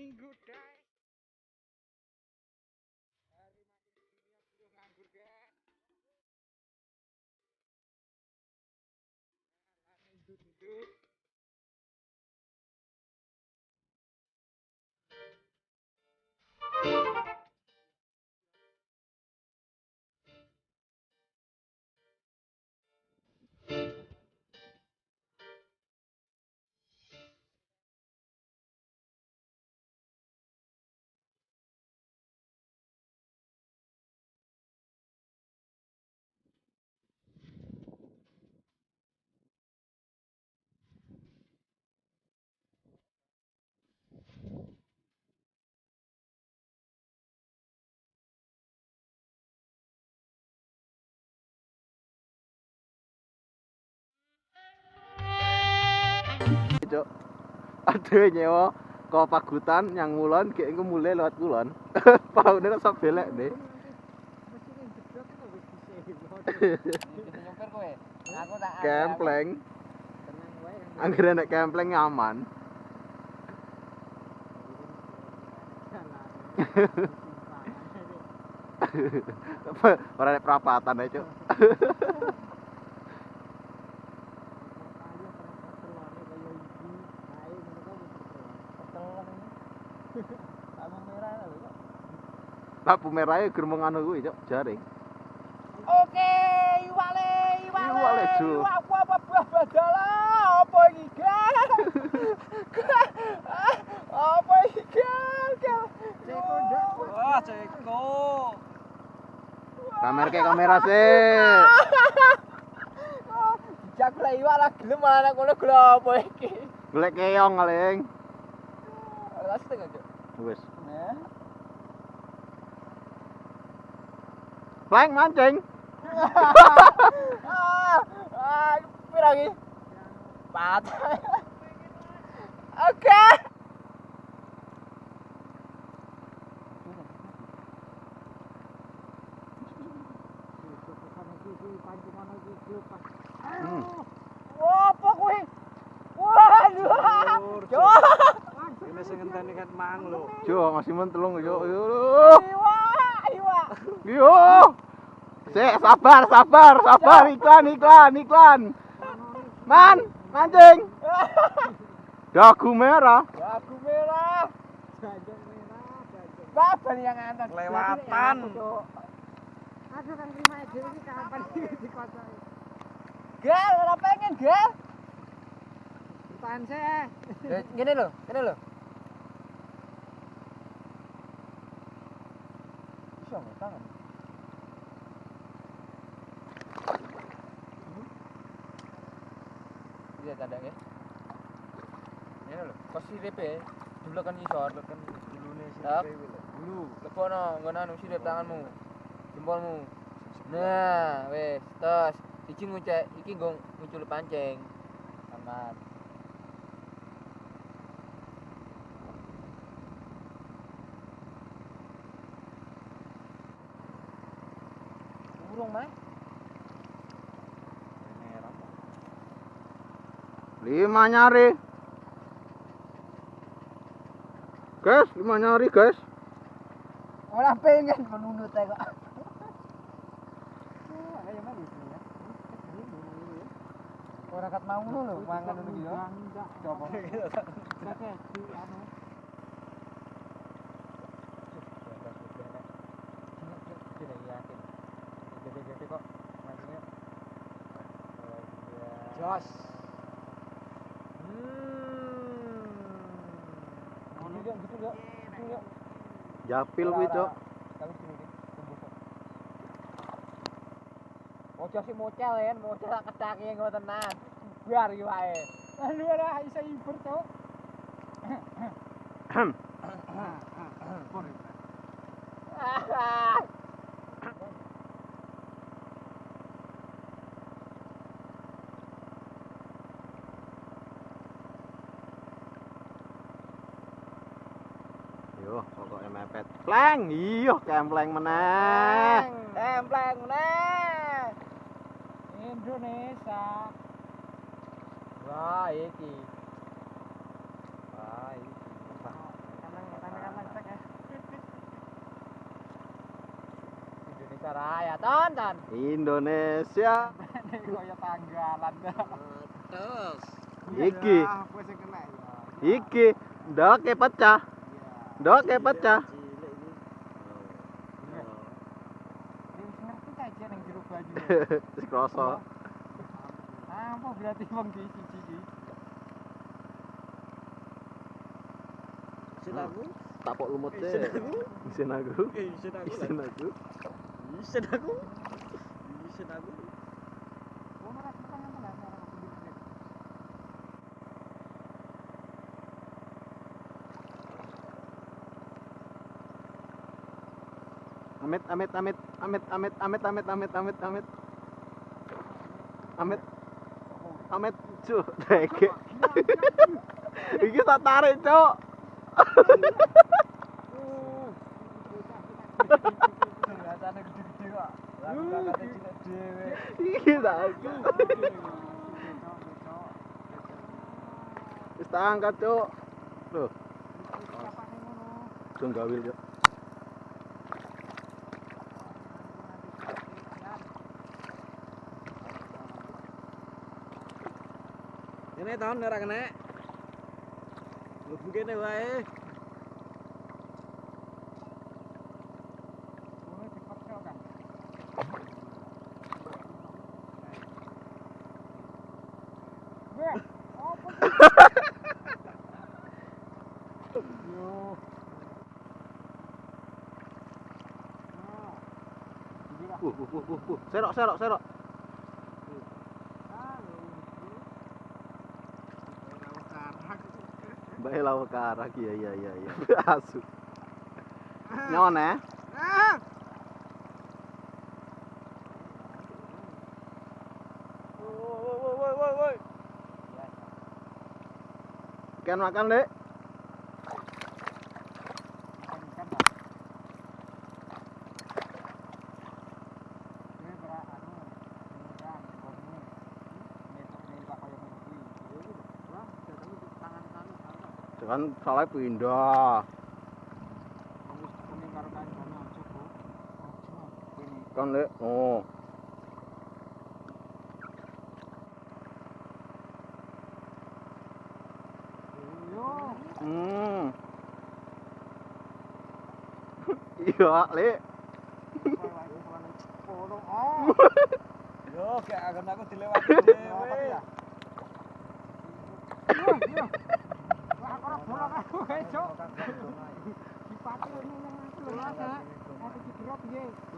Minggu guys. Hari makin dunia belum nganggur guys. Duduk. Cuk. Aduh nyewa kok pagutan yang ngulon kayak engko mulai lewat kulon. Paune kok sok belek deh. Nyopir kowe. Aku tak Kempleng. tenang wae. Anggere nek kempleng nyaman. Ora nek perapatan ae, Cuk. Lampu merah e germong anu kuwi, Cuk, jaring. Oke, iwale, Iwale, Ju. Apa buah badala? Apa iki, Gal? Apa iki, Gal? Ceko ndak. Wah, ceko. Kamera sih. Jak lah iwak lah gelem anak ngono gelo apa iki? Golek keong paling. Alas tengah, Cuk. Wis. Nah. Pleng mancing. Pira iki? Pat. Oke. Wah, apa kuwi? Waduh. Cuk. Ini sing ngenteni kan mang lho. Cuk, masih mentelung, Cuk. Iwak. Yo. Sik, sabar. Iklan. Man, mancing. Dagu merah. Dagu merah. Babal yang antar Lewatan. Aduh kan terima dhewe iki kapan dikocoki. Gal, ora pengen, Gal. Tahan sih. Gini lho. Bisa nggak tangan? Iya, ada ya. Ini lho, posisi DP. Dulu kan isor, kan Dulune sing Tap. dewe lho. dulu lepono nggon anu sirip tanganmu. Jempolmu. Nah, wis, tos. Siji ngucek, iki nggo ngucul pancing. Aman. Burung mah. Merah. 5 nyari. Guys, 5 nyari, guys. Ora pengen menundut ae kok. Ayo mari ya. Ora kat mau ngono lho, mangan ngono iki yo. Coba. Kakek di anu. Gede-gede kok mancingnya. Jos. Gitu yuk. Japil kuwi, Cuk. Kami sini iki, tembus. Ojo sih mocel ya, mocel kecake ngono tenan. Biar iki wae. Aduh ora iso ibur, Cuk. Yo, pokoke mepet. Pleng, iya kempleng meneh. Templeng meneh. Indonesia. Wah, iki. Wah, iki. Emang Raya, tonton. Indonesia. Kaya tanggalan. Terus. Iki. Wis sing kena ya. Iki. Ndoke pecah. Ndoke pecah. Cilik iki. Wis ngerti kae ning jero banyu. Wis kroso. Apa berarti wong di siji iki? Isin aku. Tapok lumut deh. Isin aku. Isin aku. Isin aku. Isin aku. Isin aku. Isin aku. Ono ra tangan tenan ora pinggir. Amit. Amit, cuk, deke. Iki tak tarik, cuk. Rasane gede-gede kok. Lah bakate cilik dhewe. Iki tak. Wis tak angkat, cuk. Loh, Kapane ngono. dong gawil, cuk. Ini tahun ora kena. Mlebu kene wae. Ngono dipekso kan. Weh, opo? Yo. Serok. Mbak Elawa karak, iya. Asu. Nyon eh? Woi. Ikan makan, Dek. Kan salah pindah. Kan, Dek. Oh. Iya, Le. Yo, kayak akan aku dilewati dhewe.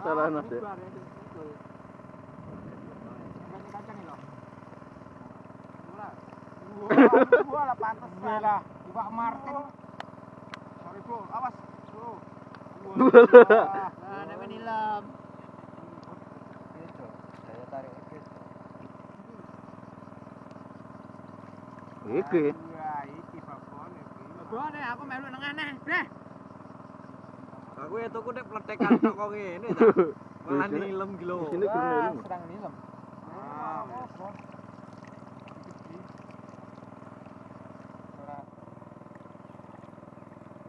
Salah Mas, Dek. Gua lah pantes lah. Pak Martin. Sorry, Bro. Awas, Bro. Nah, nemen nilam. Saya tarik iki. Iki. Wah, iki babone iki. Babone aku melu nang aneh, Deh. Aku ya tuku nek pletekan tok kok ngene ta. Malah nilem ki lho. Sini gurung. Serang nilem.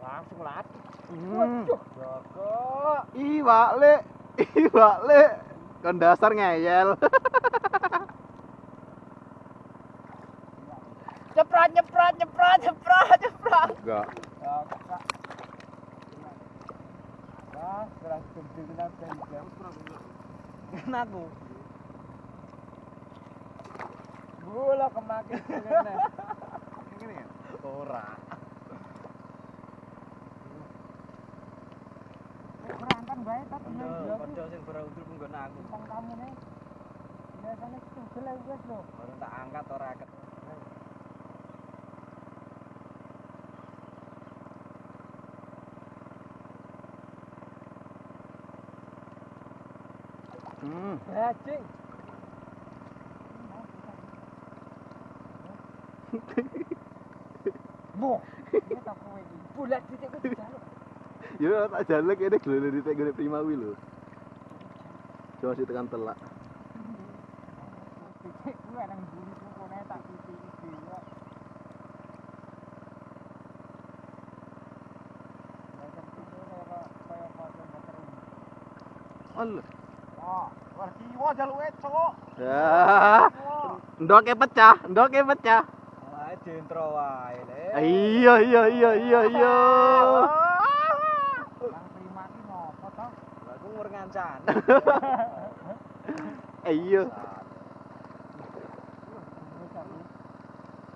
Langsung latih. Waduh, Joko. Iwak, Le. Kan dasar ngeyel. Nyeprat. Enggak. Wah, serang gede-gede Kan aku. Gula kemakin ngene. Ngene ya? Ora. Kerantan bae tapi Padha sing beraudur penggon aku. tentang kamu nih. Biasanya tugel wis lho. Ora tak angkat ora aket. Bajing. Boh, ini tak kowe iki. Bulat titik ku dijaluk. Ya tak jaluk ini glele ditek gone Primawi lho. Coba sih tekan telak. Titik ku nang buri ku kene tak titik iki yo. Macam itu kaya kaya pasang motor. Allah. Oh, war kiwa jaluke, Cuk. Ya. Ndoke pecah, ndoke pecah. Wae dentro wae le. Iya. Nang terima ki ngopo to? Lah aku ngur ngancani. Iya.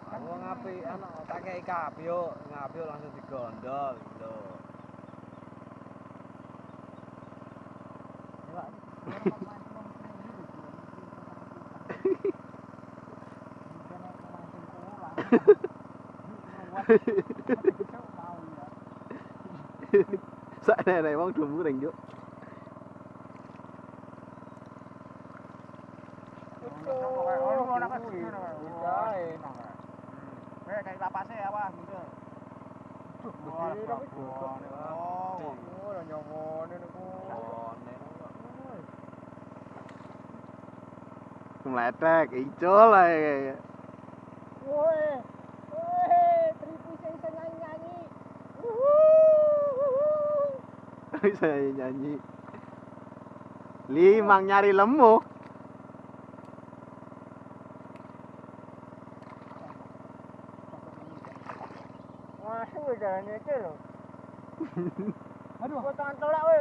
Aku ngapi ana tak kei kapyo, ngapyo langsung digondol lho. Sak nenek wong dumbu ning juk. Kayak lapase apa gitu. Meletek, icul ae. Woi, tripu sing nyanyi-nyanyi. Bisa nyanyi. Limang nyari lemu. Masuk jalan iki lho. Aduh, kok tangan telak we.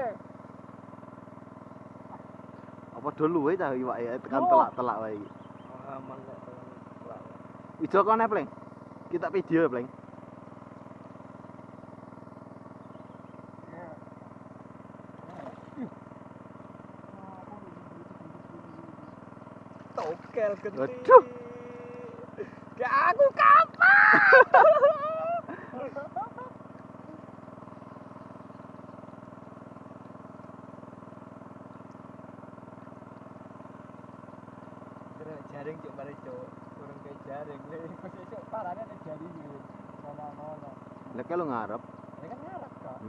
Apa dulu wae cah iwake tekan telak-telak wae iki. Aman kok. Ijo kene, Pleng. Kita video, Pleng. Tokel gede. Aduh. Gak aku kapan? Jaring cuk balik cuk. Kurang kayak jaring. Besok parane nek jari iki. Ngono-ngono. Lek lu ngarep. Ya kan ngarep kok.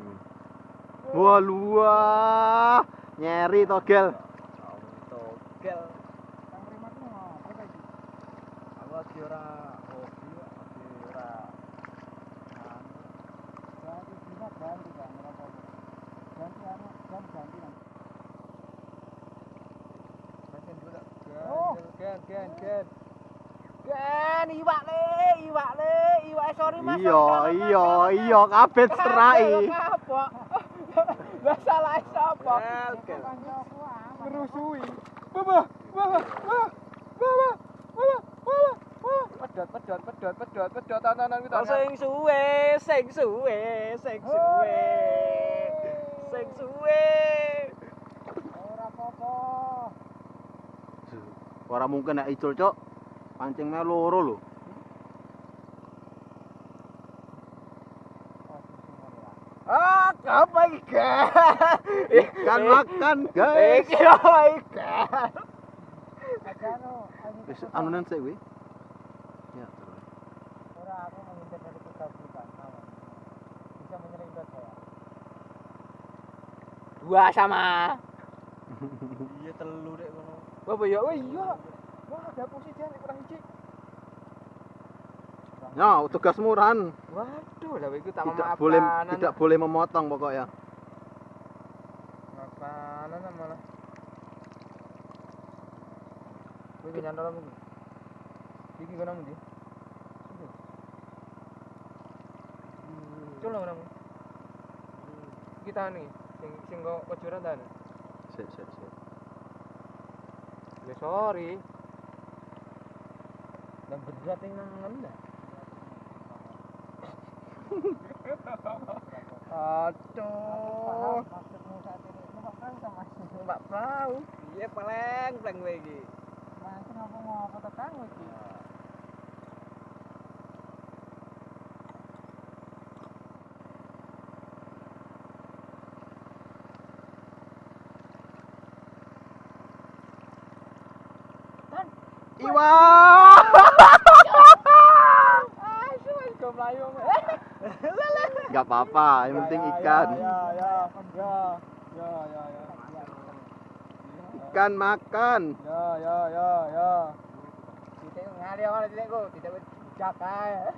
Wah, luah. Nyeri togel. Tokel. Kang terima ki ngopo ta iki? Aku lagi ora hobi, lagi ora Ganti dina ganti kan ngopo. Ganti ganti nang. Makin dulu. Oh. Gen. Gen, iwak sorry Mas. Iya, kabeh serai. Kapok. Lah salah sapa? Kancaku Ngerusui. Pedot tontonan kita. Sing suwe. ora apa-apa. Ora mungkin nek icul, Cuk. Pancingnya loro lho. Ah, apa iki? Ikan makan, guys. Iki apa iki? Agano, Wis anunen sik kuwi. Ya, ora aku menghindar dari kegabutan kawan. Bisa menyerempet saya. 2 sama. Iya telu rek ngono. Apa ya? Oh iya. Wah, ada posisi yang kurang hiji. Ya, tugas murahan. Waduh, lah iku tak Tidak boleh memotong pokoknya. Makanan malah. Kowe nyantol apa iki? Iki kono ndi? Coba ngono. Kita nih, sing kok kejuran ta. Sik. Ya sorry. Dan berat yang nangan dah. Aduh. Maksudmu saat ini numpak perahu sama Mbak perahu. Iya pleng kowe iki. Mancing ngopo tekan iki. Iwa. Go melayu. Enggak apa-apa, yang penting ikan. Ya. Ikan makan. Ya. Titik ngali awal titikku, titik bijak kae.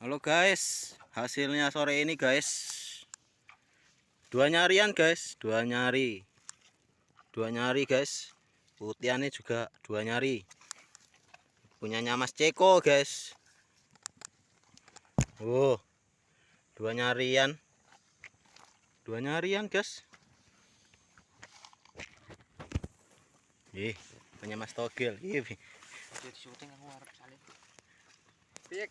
Halo guys, hasilnya sore ini guys. Dua nyarian guys, dua nyari guys. Putiannya juga dua nyari, punyanya Mas Ceko guys. Dua nyarian guys. Punya Mas Togel. Iya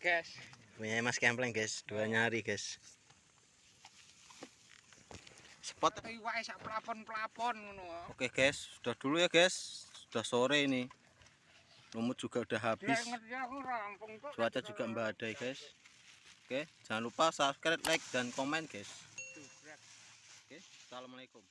guys. Punya Mas Kempleng guys, dua nyari guys. Spot. Wae sak plafon-plafon ngono. Oke guys, sudah dulu ya guys. Sudah sore ini. Lumut juga udah habis. Cuaca juga mbadai guys. Oke, jangan lupa subscribe, like dan komen guys. Oke, assalamualaikum.